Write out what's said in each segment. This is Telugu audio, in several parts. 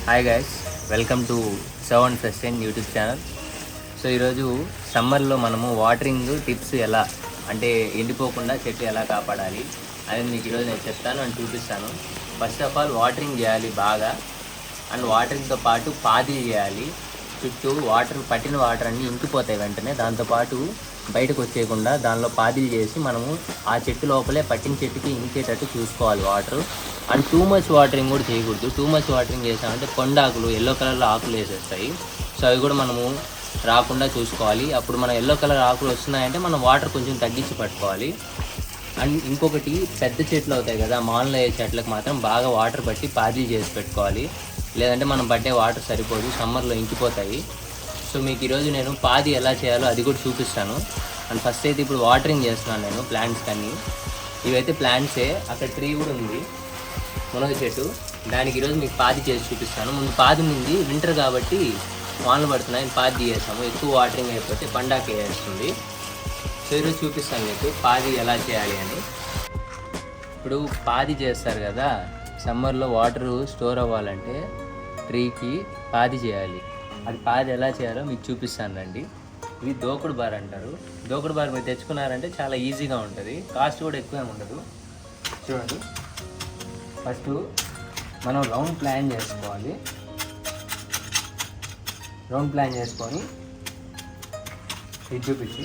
Hi guys, welcome to Seven Festine YouTube channel. So ఈరోజు సమ్మర్లో మనము వాటరింగ్ టిప్స్ ఎలా అంటే ఎండిపోకుండా చెట్లు ఎలా కాపాడాలి అనేది మీకు ఈరోజు నేను చెప్తాను అండ్ చూపిస్తాను. ఫస్ట్ ఆఫ్ ఆల్ వాటరింగ్ చేయాలి బాగా, అండ్ వాటరింగ్తో పాటు పాది చేయాలి. చుట్టూ పట్టిన వాటర్ అన్నీ ఇంకిపోతాయి వెంటనే. దాంతోపాటు బయటకు వచ్చేయకుండా దానిలో పాదిలు చేసి మనము ఆ చెట్టు లోపలే పట్టిన చెట్టుకి ఇంకేటట్టు చూసుకోవాలి water. And too much watering కూడా చేయకూడదు. టూ మచ్ వాటరింగ్ చేసామంటే కొండాకులు ఎల్లో కలర్లో ఆకులు వేసేస్తాయి. సో అవి కూడా మనము రాకుండా చూసుకోవాలి. అప్పుడు మన ఎల్లో కలర్ ఆకులు వస్తున్నాయంటే మనం వాటర్ కొంచెం తగ్గించి పట్టుకోవాలి. అండ్ ఇంకొకటి, పెద్ద చెట్లు అవుతాయి కదా, మాన్లో అయ్యే చెట్లకు మాత్రం బాగా వాటర్ పట్టి పాదీలు చేసి పెట్టుకోవాలి. లేదంటే మనం పట్టే వాటర్ సరిపోదు, సమ్మర్లో ఇంకిపోతాయి. సో మీకు ఈరోజు నేను పాది ఎలా చేయాలో అది కూడా చూపిస్తాను. అండ్ ఫస్ట్ అయితే ఇప్పుడు వాటరింగ్ చేస్తున్నాను నేను ప్లాంట్స్ కానీ. ఇవైతే ప్లాంట్సే, అక్కడ ట్రీ కూడా ఉంది, మునగ చెట్టు. దానికి ఈరోజు మీకు పాది చేసి చూపిస్తాను. ముందు పాది ఉంది, వింటర్ కాబట్టి వానలు పడుతున్నాయి, పాది చేసాము. ఎక్కువ వాటరింగ్ అయిపోతే పండాక వేస్తుంది. సో ఈరోజు చూపిస్తాను మీకు పాది ఎలా చేయాలి అని. ఇప్పుడు పాది చేస్తారు కదా, సమ్మర్లో వాటరు స్టోర్ అవ్వాలంటే ట్రీకి పాది చేయాలి. అది పాది ఎలా చేయాలో మీకు చూపిస్తాను రండి. ఇది దోకుడు బార్ అంటారు. దోకుడు బార్ మీరు తెచ్చుకున్నారంటే చాలా ఈజీగా ఉంటుంది, కాస్ట్ కూడా ఎక్కువ ఉండదు. చూడండి, ఫస్ట్ మనం రౌండ్ ప్లాన్ చేసుకోవాలి. రౌండ్ ప్లాన్ చేసుకొని ఇది చూపించి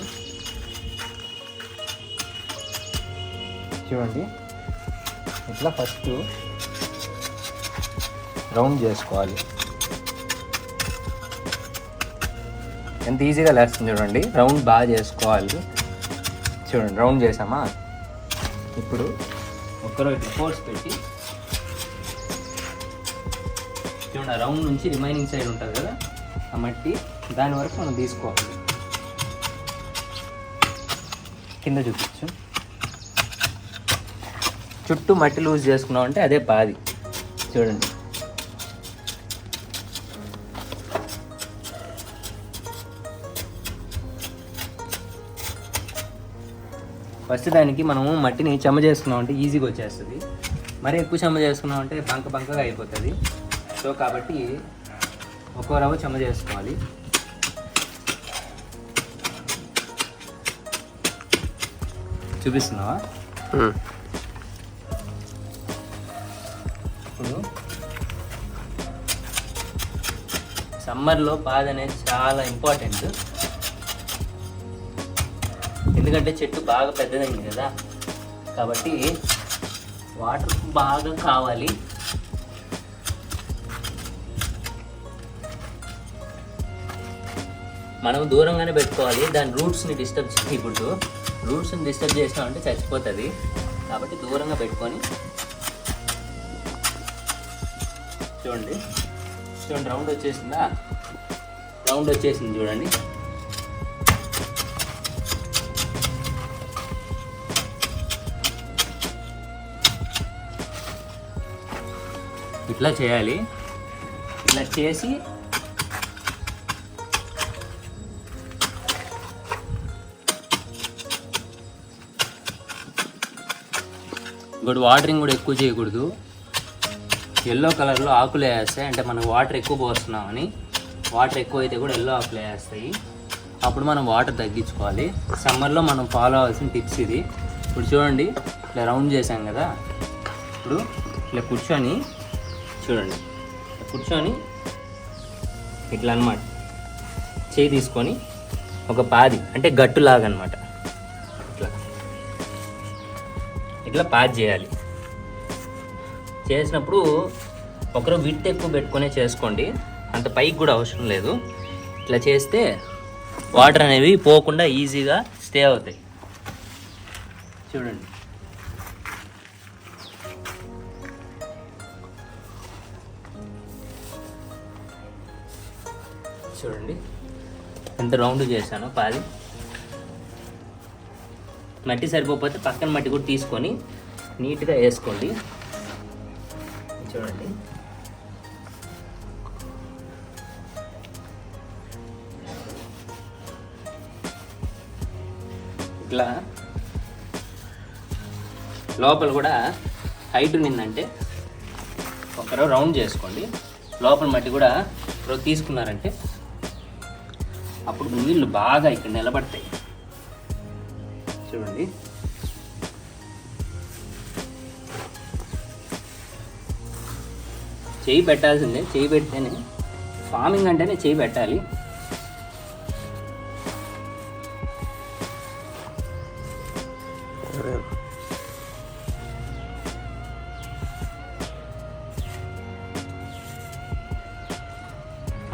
చూడండి, ఇట్లా ఫస్ట్ రౌండ్ చేసుకోవాలి. ఎంత ఈజీగా లేస్తుంది చూడండి. రౌండ్ బాగా చేసుకోవాలి. చూడండి, రౌండ్ చేసామా. ఇప్పుడు ఒక్కరో ఇట్లా ఫోర్స్ పెట్టి చూడండి, ఆ రౌండ్ నుంచి రిమైనింగ్ సైడ్ ఉంటుంది కదా ఆ మట్టి, దాని వరకు మనం తీసుకోవాలి. కింద చూపించు. చుట్టూ మట్టి లూజ్ చేసుకున్నాం అంటే అదే పాది. చూడండి, ఫస్ట్ దానికి మనము మట్టిని చెమ్మ చేసుకున్నాం అంటే ఈజీగా వచ్చేస్తుంది. మరి ఎక్కువ చెమ్మ చేసుకున్నాం అంటే బంకగా అయిపోతుంది. సో కాబట్టి ఒక్కో రవ్వ చెమ్మ చేసుకోవాలి. చూపిస్తున్నావా? ఇప్పుడు సమ్మర్లో పాది అనేది చాలా ఇంపార్టెంట్. ఎందుకంటే చెట్టు బాగా పెద్దదైంది కదా, కాబట్టి వాటర్ బాగా కావాలి. మనం దూరంగానే పెట్టుకోవాలి. దాని రూట్స్ని డిస్టర్బ్ చేయకూడదు. రూట్స్ని డిస్టర్బ్ చేసినామంటే చచ్చిపోతుంది. కాబట్టి దూరంగా పెట్టుకొని చూడండి. రౌండ్ వచ్చేసిందా? రౌండ్ వచ్చేసింది చూడండి. ఇట్లా చేయాలి. ఇట్లా చేసి ఇప్పుడు వాటరింగ్ కూడా ఎక్కువ చేయకూడదు. ఎల్లో కలర్లో ఆకులు వేస్తాయి అంటే మనం వాటర్ ఎక్కువ పోస్తున్నామని. వాటర్ ఎక్కువ అయితే కూడా ఎల్లో ఆకులు వేస్తాయి. అప్పుడు మనం వాటర్ తగ్గించుకోవాలి. సమ్మర్లో మనం ఫాలో అవ్వాల్సిన టిప్స్ ఇది. ఇప్పుడు చూడండి, ఇట్లా రౌండ్ చేసాం కదా, ఇప్పుడు ఇట్లా కూర్చొని చూడండి, కూర్చొని ఇట్లా అన్నమాట చేయి తీసుకొని ఒక పాది అంటే గట్టులాగా అనమాట ఇట్లా పాది చేయాలి. చేసినప్పుడు ఒకరు విడ్త్ ఎక్కువ పెట్టుకునే చేసుకోండి, అంత పైకి కూడా అవసరం లేదు. ఇట్లా చేస్తే వాటర్ అనేవి పోకుండా ఈజీగా స్టే అవుతాయి. చూడండి, చూడండి ఎంత రౌండ్ చేశానో పాది. మట్టి సరిపోతే పక్కన మట్టి కూడా తీసుకొని నీట్గా వేసుకోండి. చూడండి, ఇట్లా లోపల కూడా హైట్ ఉన్నిందంటే ఒకరు రౌండ్ చేసుకోండి. లోపల మట్టి కూడా తీసుకున్నారంటే అప్పుడు నీళ్ళు బాగా ఇక్కడ నిలబడతాయి. చూడండి, చేయి పెట్టాల్సిందే. చేయి పెడితేనే ఫార్మింగ్ అంటేనే చేయి పెట్టాలి.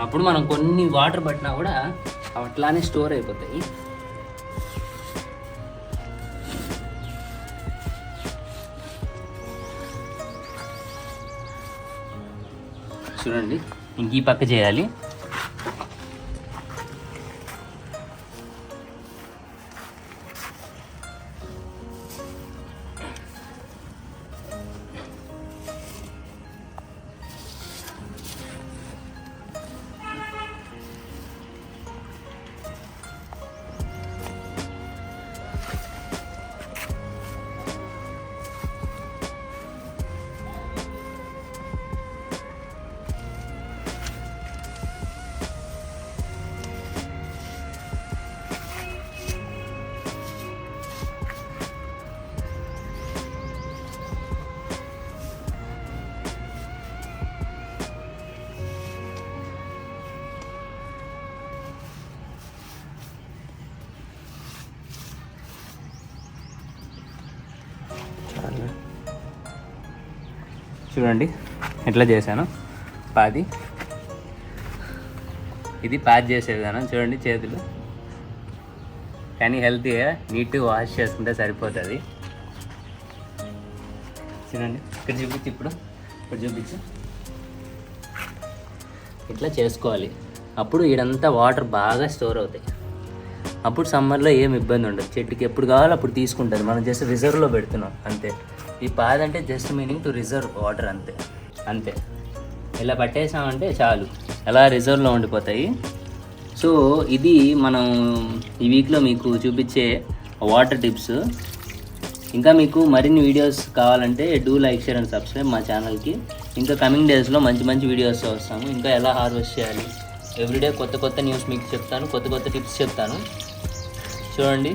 అప్పుడు మనం కొన్ని వాటర్ పట్టినా కూడా అట్లానే స్టోర్ అయిపోతాయి. చూడండి, ఇంక ఈ పక్క చేయాలి. చూడండి ఎట్లా చేశాను పాది. ఇది ప్యాచ్ చేసే విధానం. చూడండి చేతులు, కానీ హెల్తీగా నీట్గా వాష్ చేసుకుంటే సరిపోతుంది. చూడండి, ఇక్కడ చూపించి, ఇప్పుడు చూపించు. ఇట్లా చేసుకోవాలి. అప్పుడు ఈడంతా వాటర్ బాగా స్టోర్ అవుతాయి. అప్పుడు సమ్మర్లో ఏం ఇబ్బంది ఉండదు. చెట్టుకి ఎప్పుడు కావాలో అప్పుడు తీసుకుంటుంది. మనం జస్ట్ రిజర్వ్లో పెడుతున్నాం అంతే. ఈ పాద్ అంటే just meaning to reserve water అంతే. ఇలా పట్టేసామంటే చాలు, అలా రిజర్వ్లో ఉండిపోతాయి. సో ఇది మనం ఈ వీక్లో మీకు చూపించే వాటర్ టిప్స్. ఇంకా మీకు మరిన్ని వీడియోస్ కావాలంటే do like, share and subscribe మా ఛానల్కి. ఇంకా కమింగ్ డేస్లో మంచి మంచి వీడియోస్ వస్తాము. ఇంకా ఎలా హార్వెస్ట్ చేయాలి, ఎవ్రీడే కొత్త న్యూస్ మీకు చెప్తాను, కొత్త టిప్స్ చెప్తాను. చూడండి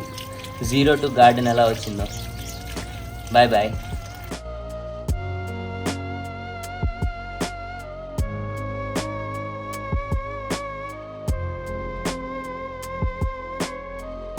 0 to గార్డెన్ ఎలా వచ్చిందో. బాయ్.